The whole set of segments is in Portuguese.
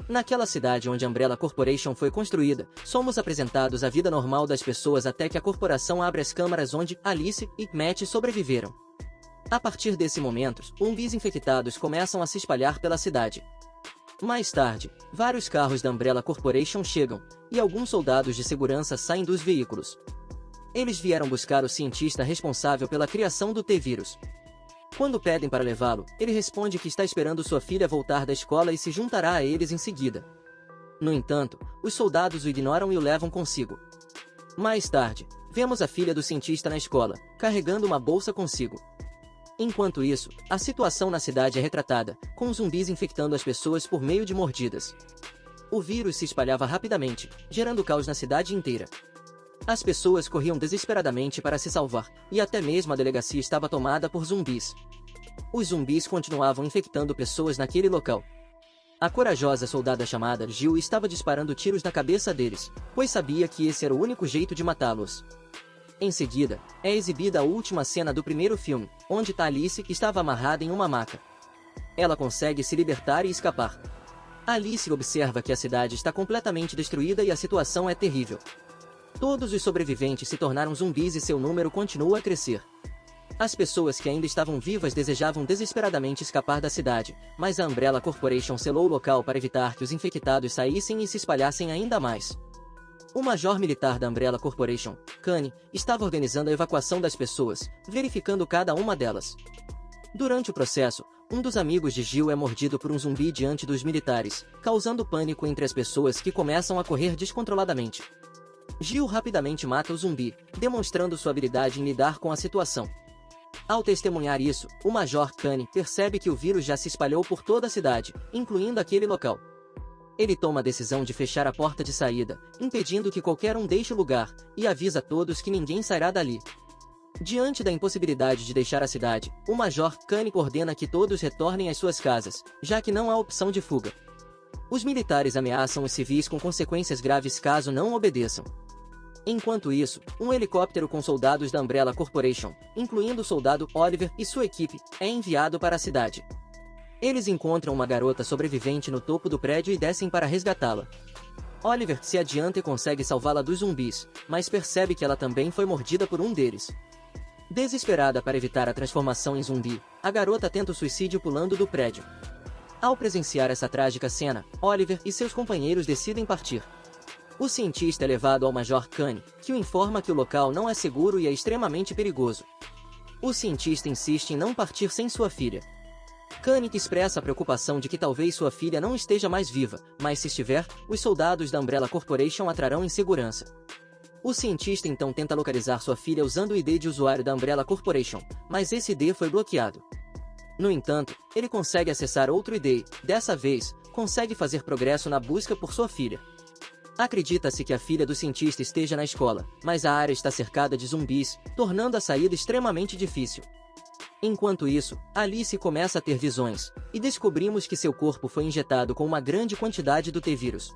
Naquela cidade onde a Umbrella Corporation foi construída, somos apresentados à vida normal das pessoas até que a corporação abre as câmaras onde Alice e Matt sobreviveram. A partir desse momento, zumbis infectados começam a se espalhar pela cidade. Mais tarde, vários carros da Umbrella Corporation chegam, e alguns soldados de segurança saem dos veículos. Eles vieram buscar o cientista responsável pela criação do T-Vírus. Quando pedem para levá-lo, ele responde que está esperando sua filha voltar da escola e se juntará a eles em seguida. No entanto, os soldados o ignoram e o levam consigo. Mais tarde, vemos a filha do cientista na escola, carregando uma bolsa consigo. Enquanto isso, a situação na cidade é retratada, com zumbis infectando as pessoas por meio de mordidas. O vírus se espalhava rapidamente, gerando caos na cidade inteira. As pessoas corriam desesperadamente para se salvar, e até mesmo a delegacia estava tomada por zumbis. Os zumbis continuavam infectando pessoas naquele local. A corajosa soldada chamada Jill estava disparando tiros na cabeça deles, pois sabia que esse era o único jeito de matá-los. Em seguida, é exibida a última cena do primeiro filme, onde Alice estava amarrada em uma maca. Ela consegue se libertar e escapar. Alice observa que a cidade está completamente destruída e a situação é terrível. Todos os sobreviventes se tornaram zumbis e seu número continua a crescer. As pessoas que ainda estavam vivas desejavam desesperadamente escapar da cidade, mas a Umbrella Corporation selou o local para evitar que os infectados saíssem e se espalhassem ainda mais. O major militar da Umbrella Corporation, Kanye, estava organizando a evacuação das pessoas, verificando cada uma delas. Durante o processo, um dos amigos de Jill é mordido por um zumbi diante dos militares, causando pânico entre as pessoas que começam a correr descontroladamente. Jill rapidamente mata o zumbi, demonstrando sua habilidade em lidar com a situação. Ao testemunhar isso, o Major Kanye percebe que o vírus já se espalhou por toda a cidade, incluindo aquele local. Ele toma a decisão de fechar a porta de saída, impedindo que qualquer um deixe o lugar, e avisa a todos que ninguém sairá dali. Diante da impossibilidade de deixar a cidade, o Major Kanye ordena que todos retornem às suas casas, já que não há opção de fuga. Os militares ameaçam os civis com consequências graves caso não obedeçam. Enquanto isso, um helicóptero com soldados da Umbrella Corporation, incluindo o soldado Oliver e sua equipe, é enviado para a cidade. Eles encontram uma garota sobrevivente no topo do prédio e descem para resgatá-la. Oliver se adianta e consegue salvá-la dos zumbis, mas percebe que ela também foi mordida por um deles. Desesperada para evitar a transformação em zumbi, a garota tenta o suicídio pulando do prédio. Ao presenciar essa trágica cena, Oliver e seus companheiros decidem partir. O cientista é levado ao Major Kanye, que o informa que o local não é seguro e é extremamente perigoso. O cientista insiste em não partir sem sua filha. Kanye expressa a preocupação de que talvez sua filha não esteja mais viva, mas se estiver, os soldados da Umbrella Corporation a trarão em segurança. O cientista então tenta localizar sua filha usando o ID de usuário da Umbrella Corporation, mas esse ID foi bloqueado. No entanto, ele consegue acessar outro ID e, dessa vez, consegue fazer progresso na busca por sua filha. Acredita-se que a filha do cientista esteja na escola, mas a área está cercada de zumbis, tornando a saída extremamente difícil. Enquanto isso, Alice começa a ter visões, e descobrimos que seu corpo foi injetado com uma grande quantidade do T-Vírus.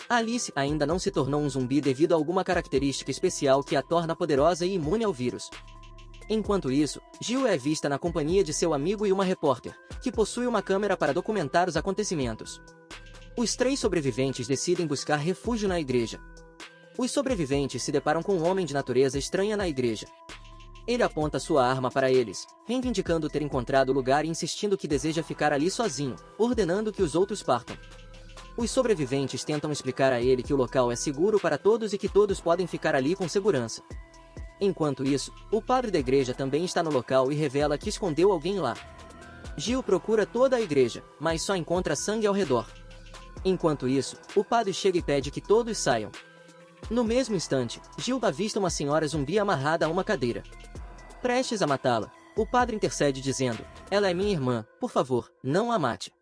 Alice ainda não se tornou um zumbi devido a alguma característica especial que a torna poderosa e imune ao vírus. Enquanto isso, Jill é vista na companhia de seu amigo e uma repórter, que possui uma câmera para documentar os acontecimentos. Os 3 sobreviventes decidem buscar refúgio na igreja. Os sobreviventes se deparam com um homem de natureza estranha na igreja. Ele aponta sua arma para eles, reivindicando ter encontrado o lugar e insistindo que deseja ficar ali sozinho, ordenando que os outros partam. Os sobreviventes tentam explicar a ele que o local é seguro para todos e que todos podem ficar ali com segurança. Enquanto isso, o padre da igreja também está no local e revela que escondeu alguém lá. Jill procura toda a igreja, mas só encontra sangue ao redor. Enquanto isso, o padre chega e pede que todos saiam. No mesmo instante, Jill avista uma senhora zumbi amarrada a uma cadeira. Prestes a matá-la, o padre intercede dizendo: "Ela é minha irmã, por favor, não a mate."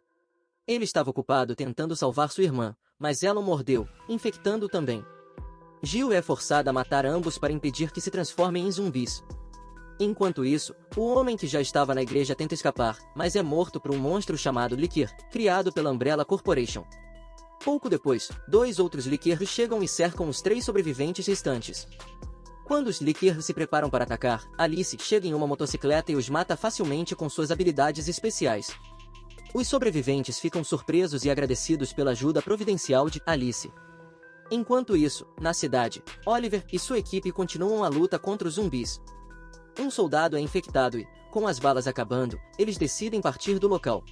Ele estava ocupado tentando salvar sua irmã, mas ela o mordeu, infectando-o também. Jill é forçada a matar ambos para impedir que se transformem em zumbis. Enquanto isso, o homem que já estava na igreja tenta escapar, mas é morto por um monstro chamado Licker, criado pela Umbrella Corporation. Pouco depois, 2 outros Lickers chegam e cercam os 3 sobreviventes restantes. Quando os Lickers se preparam para atacar, Alice chega em uma motocicleta e os mata facilmente com suas habilidades especiais. Os sobreviventes ficam surpresos e agradecidos pela ajuda providencial de Alice. Enquanto isso, na cidade, Oliver e sua equipe continuam a luta contra os zumbis. Um soldado é infectado e, com as balas acabando, eles decidem partir do local.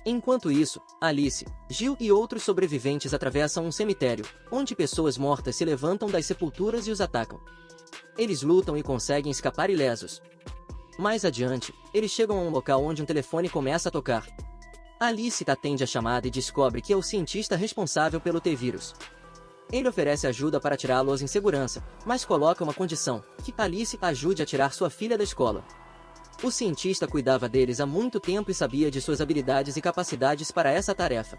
Enquanto isso, Alice, Jill e outros sobreviventes atravessam um cemitério, onde pessoas mortas se levantam das sepulturas e os atacam. Eles lutam e conseguem escapar ilesos. Mais adiante, eles chegam a um local onde um telefone começa a tocar. Alice atende a chamada e descobre que é o cientista responsável pelo T-vírus. Ele oferece ajuda para tirá-los em segurança, mas coloca uma condição, que Alice ajude a tirar sua filha da escola. O cientista cuidava deles há muito tempo e sabia de suas habilidades e capacidades para essa tarefa.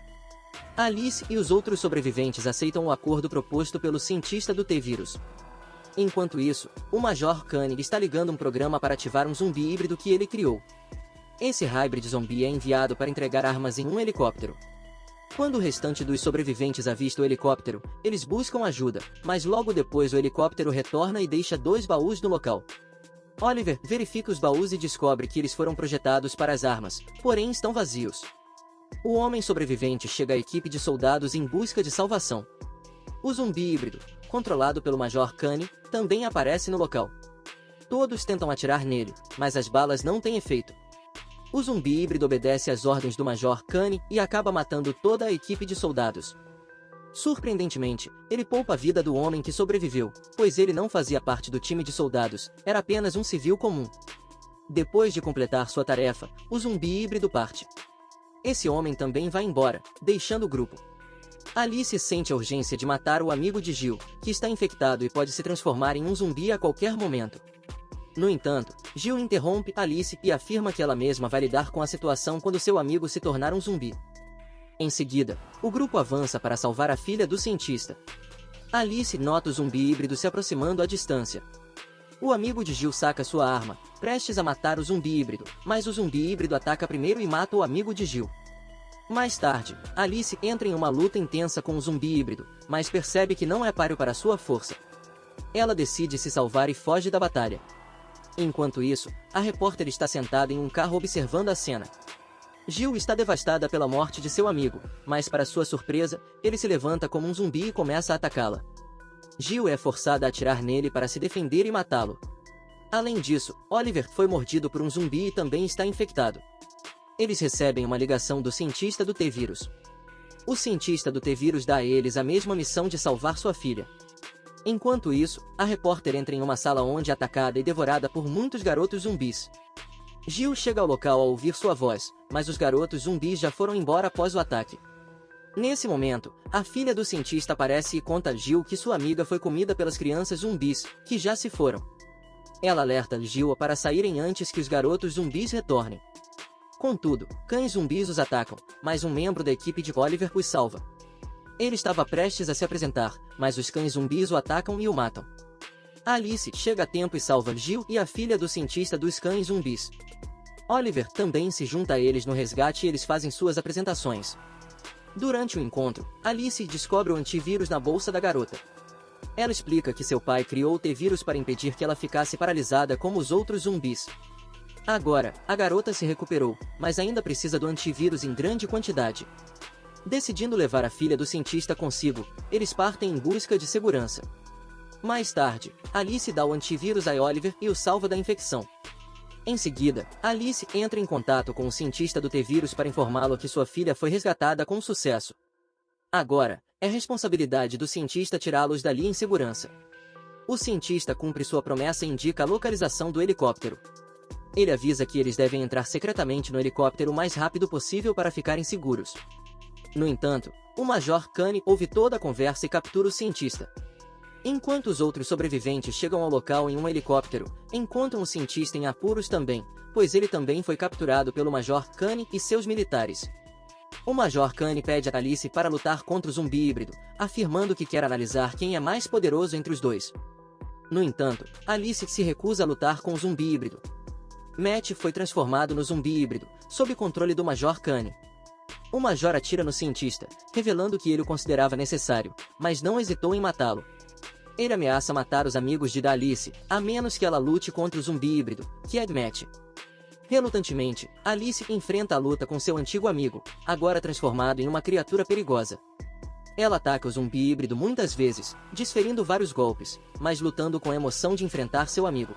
Alice e os outros sobreviventes aceitam o acordo proposto pelo cientista do T-vírus. Enquanto isso, o Major Koenig está ligando um programa para ativar um zumbi híbrido que ele criou. Esse hybrid zumbi é enviado para entregar armas em um helicóptero. Quando o restante dos sobreviventes avista o helicóptero, eles buscam ajuda, mas logo depois o helicóptero retorna e deixa 2 baús no local. Oliver verifica os baús e descobre que eles foram projetados para as armas, porém estão vazios. O homem sobrevivente chega à equipe de soldados em busca de salvação. O zumbi híbrido, controlado pelo Major Koenig, também aparece no local. Todos tentam atirar nele, mas as balas não têm efeito. O zumbi híbrido obedece às ordens do Major Koenig e acaba matando toda a equipe de soldados. Surpreendentemente, ele poupa a vida do homem que sobreviveu, pois ele não fazia parte do time de soldados, era apenas um civil comum. Depois de completar sua tarefa, o zumbi híbrido parte. Esse homem também vai embora, deixando o grupo. Alice sente a urgência de matar o amigo de Jill, que está infectado e pode se transformar em um zumbi a qualquer momento. No entanto, Jill interrompe Alice e afirma que ela mesma vai lidar com a situação quando seu amigo se tornar um zumbi. Em seguida, o grupo avança para salvar a filha do cientista. Alice nota o zumbi híbrido se aproximando à distância. O amigo de Jill saca sua arma, prestes a matar o zumbi híbrido, mas o zumbi híbrido ataca primeiro e mata o amigo de Jill. Mais tarde, Alice entra em uma luta intensa com o zumbi híbrido, mas percebe que não é páreo para sua força. Ela decide se salvar e foge da batalha. Enquanto isso, a repórter está sentada em um carro observando a cena. Jill está devastada pela morte de seu amigo, mas para sua surpresa, ele se levanta como um zumbi e começa a atacá-la. Jill é forçada a atirar nele para se defender e matá-lo. Além disso, Oliver foi mordido por um zumbi e também está infectado. Eles recebem uma ligação do cientista do T-vírus. O cientista do T-vírus dá a eles a mesma missão de salvar sua filha. Enquanto isso, a repórter entra em uma sala onde é atacada e devorada por muitos garotos zumbis. Jill chega ao local ao ouvir sua voz, mas os garotos zumbis já foram embora após o ataque. Nesse momento, a filha do cientista aparece e conta a Jill que sua amiga foi comida pelas crianças zumbis, que já se foram. Ela alerta Jill para saírem antes que os garotos zumbis retornem. Contudo, cães zumbis os atacam, mas um membro da equipe de Oliver os salva. Ele estava prestes a se apresentar, mas os cães zumbis o atacam e o matam. Alice chega a tempo e salva Jill e a filha do cientista dos cães zumbis. Oliver também se junta a eles no resgate e eles fazem suas apresentações. Durante o encontro, Alice descobre o antivírus na bolsa da garota. Ela explica que seu pai criou o T-vírus para impedir que ela ficasse paralisada como os outros zumbis. Agora, a garota se recuperou, mas ainda precisa do antivírus em grande quantidade. Decidindo levar a filha do cientista consigo, eles partem em busca de segurança. Mais tarde, Alice dá o antivírus a Oliver e o salva da infecção. Em seguida, Alice entra em contato com o cientista do T-vírus para informá-lo que sua filha foi resgatada com sucesso. Agora, é responsabilidade do cientista tirá-los dali em segurança. O cientista cumpre sua promessa e indica a localização do helicóptero. Ele avisa que eles devem entrar secretamente no helicóptero o mais rápido possível para ficarem seguros. No entanto, o Major Koenig ouve toda a conversa e captura o cientista. Enquanto os outros sobreviventes chegam ao local em um helicóptero, encontram o cientista em apuros também, pois ele também foi capturado pelo Major Koenig e seus militares. O Major Koenig pede a Alice para lutar contra o zumbi híbrido, afirmando que quer analisar quem é mais poderoso entre os dois. No entanto, Alice se recusa a lutar com o zumbi híbrido. Matt foi transformado no zumbi híbrido, sob controle do Major Koenig. O Major atira no cientista, revelando que ele o considerava necessário, mas não hesitou em matá-lo. Ele ameaça matar os amigos de Alice, a menos que ela lute contra o zumbi híbrido, que é Matt. Relutantemente, Alice enfrenta a luta com seu antigo amigo, agora transformado em uma criatura perigosa. Ela ataca o zumbi híbrido muitas vezes, desferindo vários golpes, mas lutando com a emoção de enfrentar seu amigo.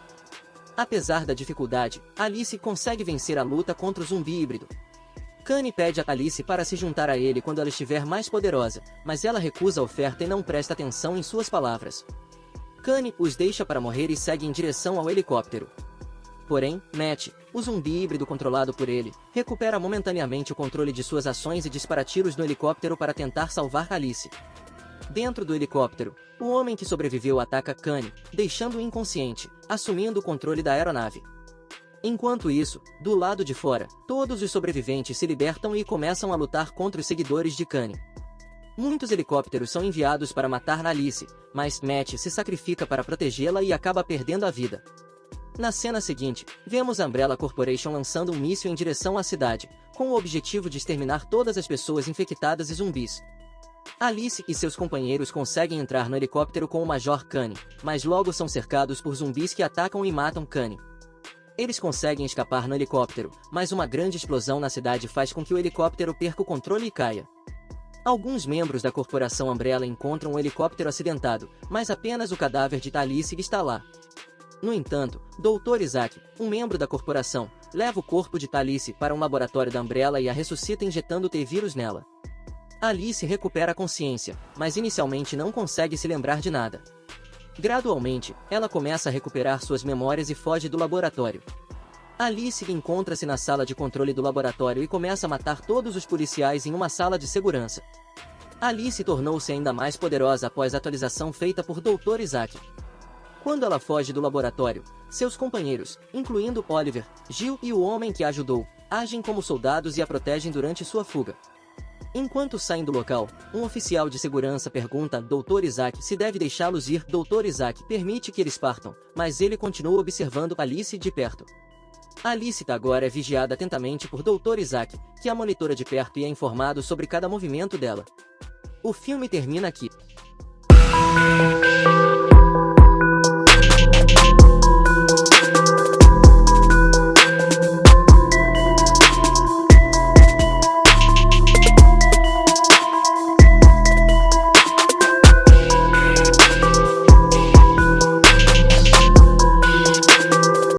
Apesar da dificuldade, Alice consegue vencer a luta contra o zumbi híbrido. Kanye pede a Alice para se juntar a ele quando ela estiver mais poderosa, mas ela recusa a oferta e não presta atenção em suas palavras. Kanye os deixa para morrer e segue em direção ao helicóptero. Porém, Matt, o zumbi híbrido controlado por ele, recupera momentaneamente o controle de suas ações e dispara tiros no helicóptero para tentar salvar Alice. Dentro do helicóptero, o homem que sobreviveu ataca Kanye, deixando-o inconsciente, assumindo o controle da aeronave. Enquanto isso, do lado de fora, todos os sobreviventes se libertam e começam a lutar contra os seguidores de Kanye. Muitos helicópteros são enviados para matar Alice, mas Matt se sacrifica para protegê-la e acaba perdendo a vida. Na cena seguinte, vemos a Umbrella Corporation lançando um míssil em direção à cidade, com o objetivo de exterminar todas as pessoas infectadas e zumbis. Alice e seus companheiros conseguem entrar no helicóptero com o Major Kanye, mas logo são cercados por zumbis que atacam e matam Kanye. Eles conseguem escapar no helicóptero, mas uma grande explosão na cidade faz com que o helicóptero perca o controle e caia. Alguns membros da Corporação Umbrella encontram o helicóptero acidentado, mas apenas o cadáver de Alice está lá. No entanto, Dr. Isaac, um membro da corporação, leva o corpo de Alice para um laboratório da Umbrella e a ressuscita injetando T-vírus nela. Alice recupera a consciência, mas inicialmente não consegue se lembrar de nada. Gradualmente, ela começa a recuperar suas memórias e foge do laboratório. Alice encontra-se na sala de controle do laboratório e começa a matar todos os policiais em uma sala de segurança. Alice tornou-se ainda mais poderosa após a atualização feita por Dr. Isaac. Quando ela foge do laboratório, seus companheiros, incluindo Oliver, Jill e o homem que a ajudou, agem como soldados e a protegem durante sua fuga. Enquanto saem do local, um oficial de segurança pergunta a Dr. Isaac se deve deixá-los ir. Dr. Isaac permite que eles partam, mas ele continua observando Alice de perto. Alice agora é vigiada atentamente por Dr. Isaac, que a monitora de perto e é informado sobre cada movimento dela. O filme termina aqui.